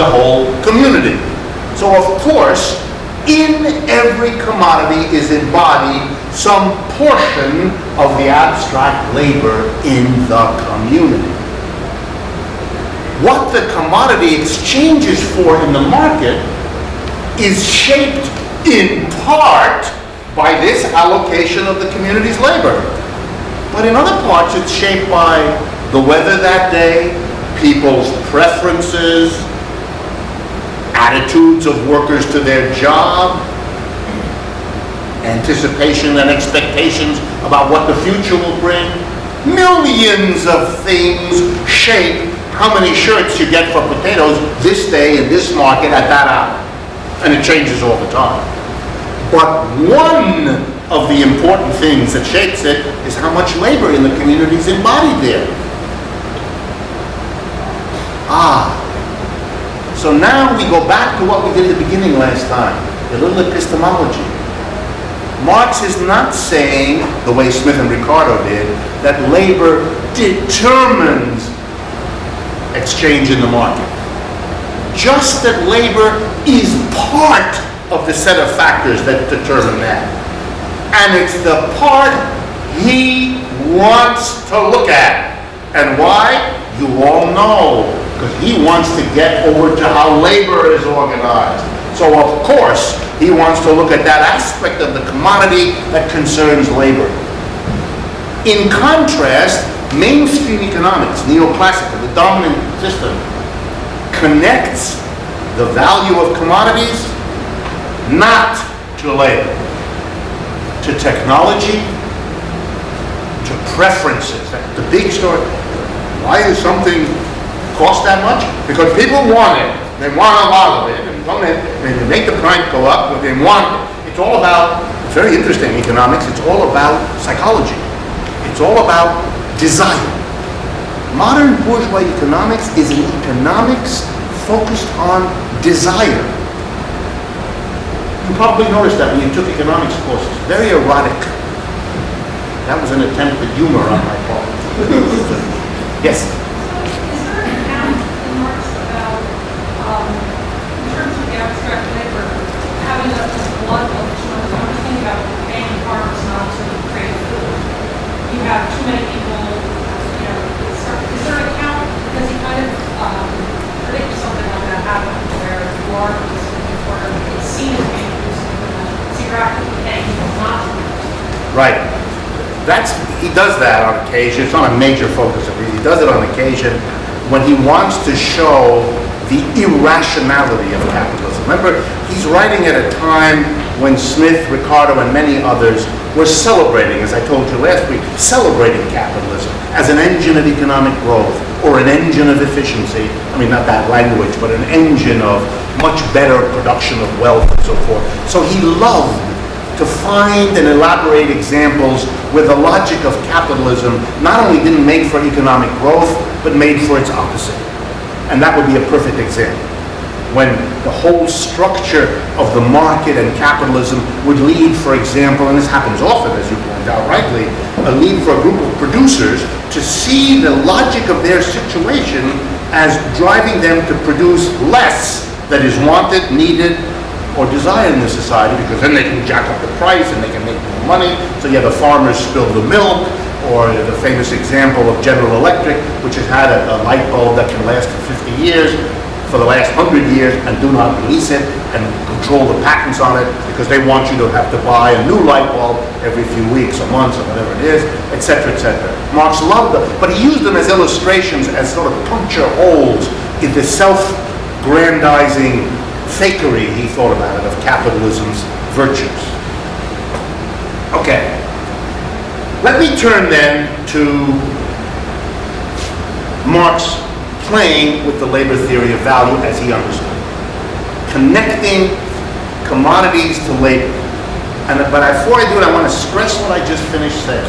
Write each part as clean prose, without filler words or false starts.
the whole community. So of course, in every commodity is embodied some portion of the abstract labor in the community. What the commodity exchanges for in the market is shaped in part by this allocation of the community's labor. But in other parts, it's shaped by the weather that day, people's preferences, attitudes of workers to their job, anticipation and expectations about what the future will bring. Millions of things shape how many shirts you get for potatoes this day in this market at that hour. And it changes all the time. But one of the important things that shapes it is how much labor in the community is embodied there. So now we go back to what we did at the beginning last time, a little epistemology. Marx is not saying, the way Smith and Ricardo did, that labor determines exchange in the market. Just that labor is part of the set of factors that determine that. And it's the part he wants to look at. And why? You all know. Because he wants to get over to how labor is organized. So of course, he wants to look at that aspect of the commodity that concerns labor. In contrast, mainstream economics, neoclassical, the dominant system, connects the value of commodities not to labor, to technology, to preferences. That's the big story. Why is something cost that much? Because people want it. They want a lot of it. And they make the price go up, but they want it. It's all about, it's very interesting, economics. It's all about psychology. It's all about desire. Modern bourgeois economics is an economics focused on desire. You probably noticed that when you took economics courses. Very erotic. That was an attempt at humor on my part. Yes? Is there an account in Marx about, in terms of the abstract labor, having a blunt of I'm thinking about paying farmers not to create food? You have too many people, is there an account? Because he kind of predicts something like that happening where you are it's seen as being producing, so you're actively paying people not to. Right. He does that on occasion. It's not a major focus of it. He does it on occasion when he wants to show the irrationality of capitalism. Remember, he's writing at a time when Smith, Ricardo, and many others were celebrating, as I told you last week, celebrating capitalism as an engine of economic growth or an engine of efficiency. I mean, not that language, but an engine of much better production of wealth and so forth. So he loved to find and elaborate examples where the logic of capitalism not only didn't make for economic growth, but made for its opposite. And that would be a perfect example. When the whole structure of the market and capitalism would lead, for example, and this happens often, as you point out rightly, lead for a group of producers to see the logic of their situation as driving them to produce less that is wanted, needed, or desired in the society, because then they can jack up the price and they can make more money. So you have the farmers spill the milk, or the famous example of General Electric, which has had a light bulb that can last for 50 years, for the last 100 years, and do not release it and control the patents on it, because they want you to have to buy a new light bulb every few weeks or months or whatever it is, etc., etc. Marx loved them, but he used them as illustrations, as sort of puncture holes in the self-grandizing fakery, he thought about it, of capitalism's virtues. Okay. Let me turn then to Marx playing with the labor theory of value as he understood it. Connecting commodities to labor. But before I do it, I want to stress what I just finished saying.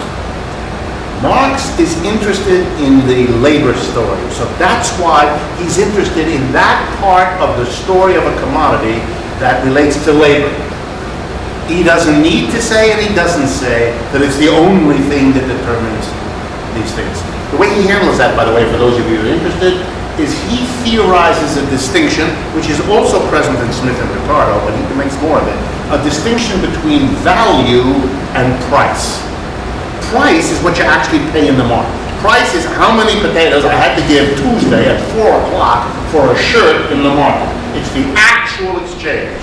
Marx is interested in the labor story. So that's why he's interested in that part of the story of a commodity that relates to labor. He doesn't need to say, and he doesn't say, that it's the only thing that determines these things. The way he handles that, by the way, for those of you who are interested, is he theorizes a distinction, which is also present in Smith and Ricardo, but he makes more of it, a distinction between value and price. Price is what you actually pay in the market. Price is how many potatoes I had to give Tuesday at 4 o'clock for a shirt in the market. It's the actual exchange.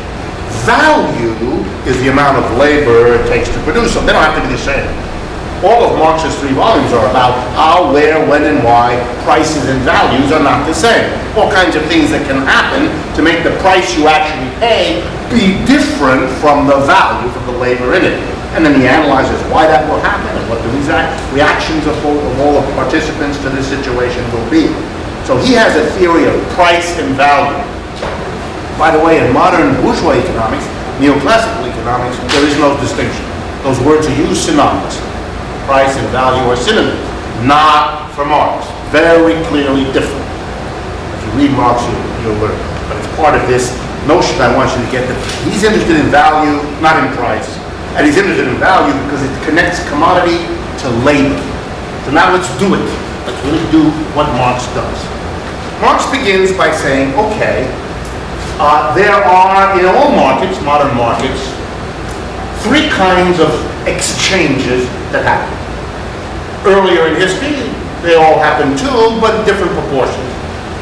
Value is the amount of labor it takes to produce them. They don't have to be the same. All of Marx's 3 volumes are about how, where, when, and why prices and values are not the same. All kinds of things that can happen to make the price you actually pay be different from the value, from the labor in it. And then he analyzes why that will happen and what the reactions of all the participants to this situation will be. So he has a theory of price and value. By the way, in modern bourgeois economics, neoclassical economics, there is no distinction. Those words are used synonymously. Price and value are synonyms. Not for Marx. Very clearly different. If you read Marx, you'll learn. But it's part of this notion I want you to get that he's interested in value, not in price. And he's interested in value because it connects commodity to labor. So now let's do it. Let's really do what Marx does. Marx begins by saying, okay, there are, in all markets, modern markets, 3 kinds of exchanges that happen. Earlier in history, they all happened too, but in different proportions.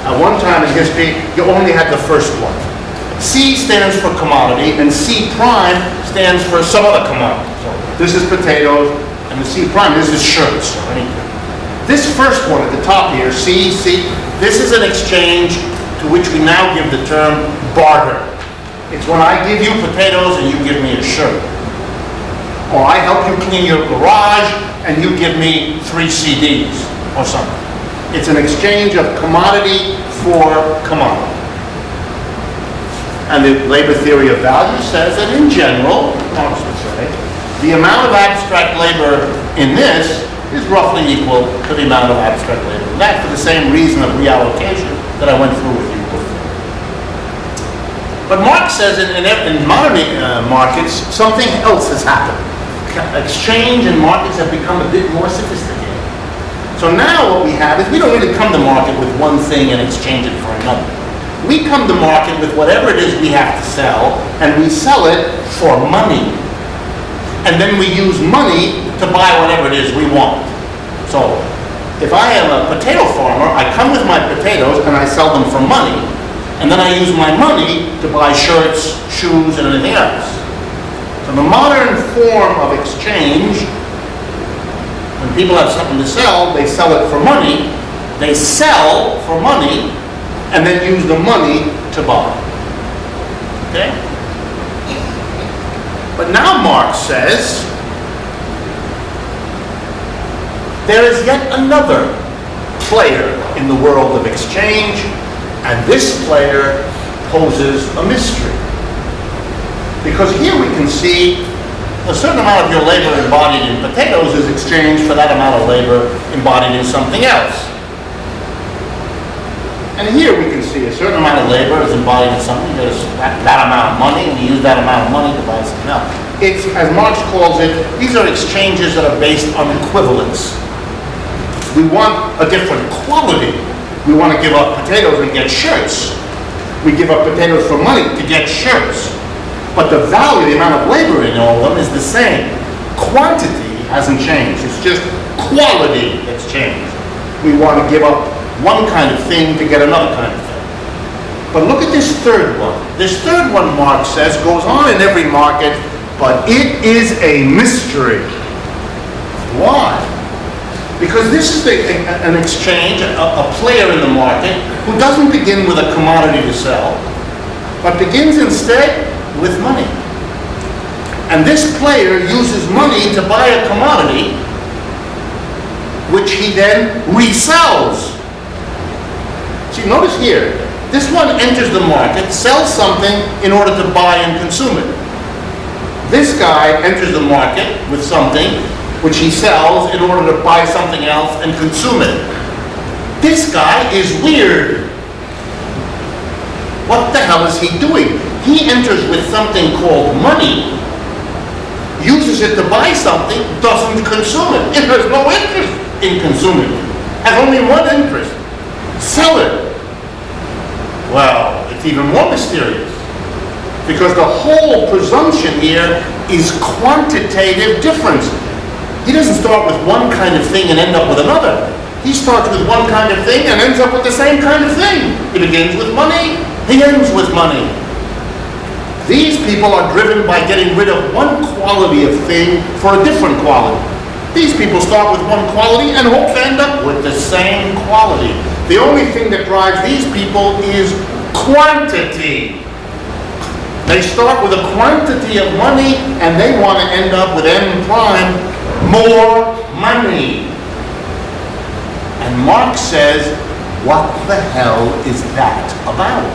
At one time in history, you only had the first one. C stands for commodity, and C prime stands for some other commodity. So this is potatoes, and the C prime, this is shirts or anything. This first one at the top here, C, this is an exchange to which we now give the term barter. It's when I give you potatoes and you give me a shirt. Or I help you clean your garage and you give me 3 CDs or something. It's an exchange of commodity for commodity. And the labor theory of value says that in general, Marx would say, the amount of abstract labor in this is roughly equal to the amount of abstract labor in that, for the same reason of reallocation that I went through with you before. But Marx says in modern markets, something else has happened. Exchange and markets have become a bit more sophisticated. So now what we have is we don't really come to market with one thing and exchange it for another. We come to market with whatever it is we have to sell, and we sell it for money. And then we use money to buy whatever it is we want. So if I am a potato farmer, I come with my potatoes and I sell them for money, and then I use my money to buy shirts, shoes, and anything else. So the modern form of exchange, when people have something to sell, they sell it for money, they sell for money, and then use the money to buy. Okay? But now Marx says, there is yet another player in the world of exchange, and this player poses a mystery. Because here we can see a certain amount of your labor embodied in potatoes is exchanged for that amount of labor embodied in something else. And here we can see a certain amount of labor is embodied in something. There's that amount of money, and you use that amount of money to buy something else. It's, as Marx calls it, these are exchanges that are based on equivalence. We want a different quality. We want to give up potatoes and get shirts. We give up potatoes for money to get shirts. But the value, the amount of labor in all of them is the same. Quantity hasn't changed. It's just quality that's changed. We want to give up one kind of thing to get another kind of thing. But look at this third one. This third one, Marx says, goes on in every market, but it is a mystery. Why? Because this is an exchange, a player in the market who doesn't begin with a commodity to sell, but begins instead with money. And this player uses money to buy a commodity, which he then resells. See, notice here, this one enters the market, sells something in order to buy and consume it. This guy enters the market with something which he sells in order to buy something else and consume it. This guy is weird. What the hell is he doing? He enters with something called money, uses it to buy something, doesn't consume it. It has no interest in consuming it. Has only one interest: sell it. Well, it's even more mysterious, because the whole presumption here is quantitative difference. He doesn't start with one kind of thing and end up with another. He starts with one kind of thing and ends up with the same kind of thing. He begins with money, he ends with money. These people are driven by getting rid of one quality of thing for a different quality. These people start with one quality and hope to end up with the same quality. The only thing that drives these people is quantity. They start with a quantity of money and they want to end up with M prime, more money. And Marx says, what the hell is that about?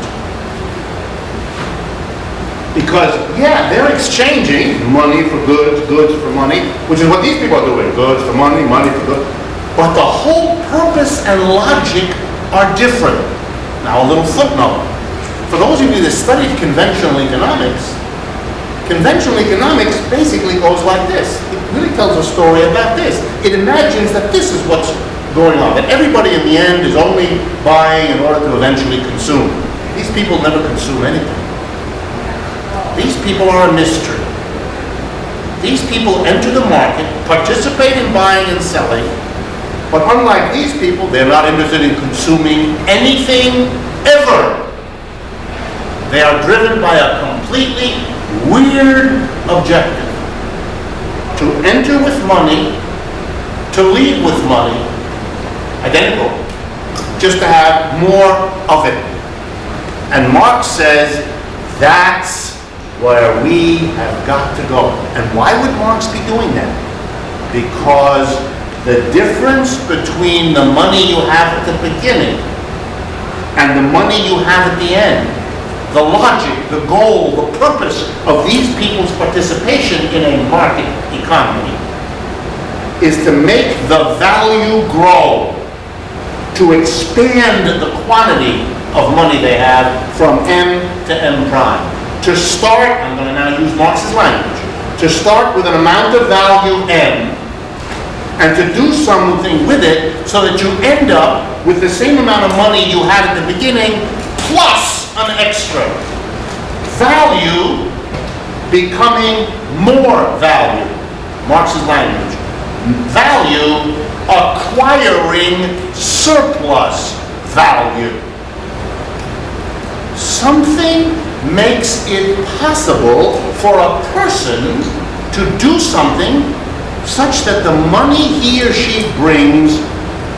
Because, yeah, they're exchanging money for goods, goods for money, which is what these people are doing, goods for money, money for goods. But the whole purpose and logic are different. Now, a little footnote. For those of you that studied conventional economics basically goes like this. It really tells a story about this. It imagines that this is what's going on, that everybody in the end is only buying in order to eventually consume. These people never consume anything. These people are a mystery. These people enter the market, participate in buying and selling, but unlike these people, they're not interested in consuming anything ever. They are driven by a completely weird objective. To enter with money, to leave with money, identical, just to have more of it. And Marx says, that's where we have got to go. And why would Marx be doing that? Because the difference between the money you have at the beginning and the money you have at the end, the logic, the goal, the purpose of these people's participation in a market economy is to make the value grow, to expand the quantity of money they have from M to M prime. To start, I'm going to now use Marx's language, to start with an amount of value M, and to do something with it so that you end up with the same amount of money you had at the beginning, plus an extra. Value becoming more value. Marx's language. Value acquiring surplus value. Something makes it possible for a person to do something such that the money he or she brings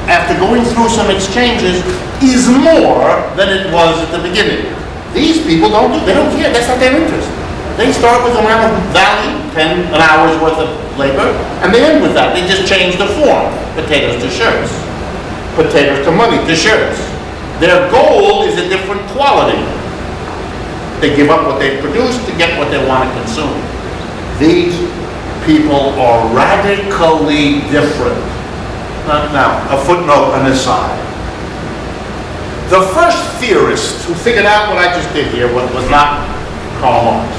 after going through some exchanges is more than it was at the beginning. These people don't care, that's not their interest. They start with an amount of value, an hour's worth of labor, and they end with that. They just change the form. Potatoes to shirts. Potatoes to money to shirts. Their goal is a different quality. They give up what they've produced to get what they want to consume. These people are radically different. Now, a footnote, an aside. The first theorist who figured out what I just did here was not Karl Marx.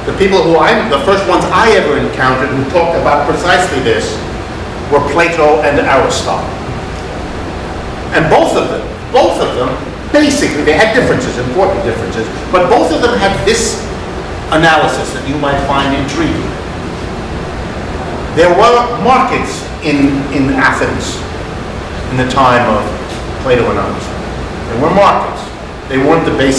The first ones I ever encountered who talked about precisely this were Plato and Aristotle. And both of them, basically, they had differences, important differences, but both of them had this analysis that you might find intriguing. There were markets in Athens in the time of Plato and others. There were markets. They weren't the basic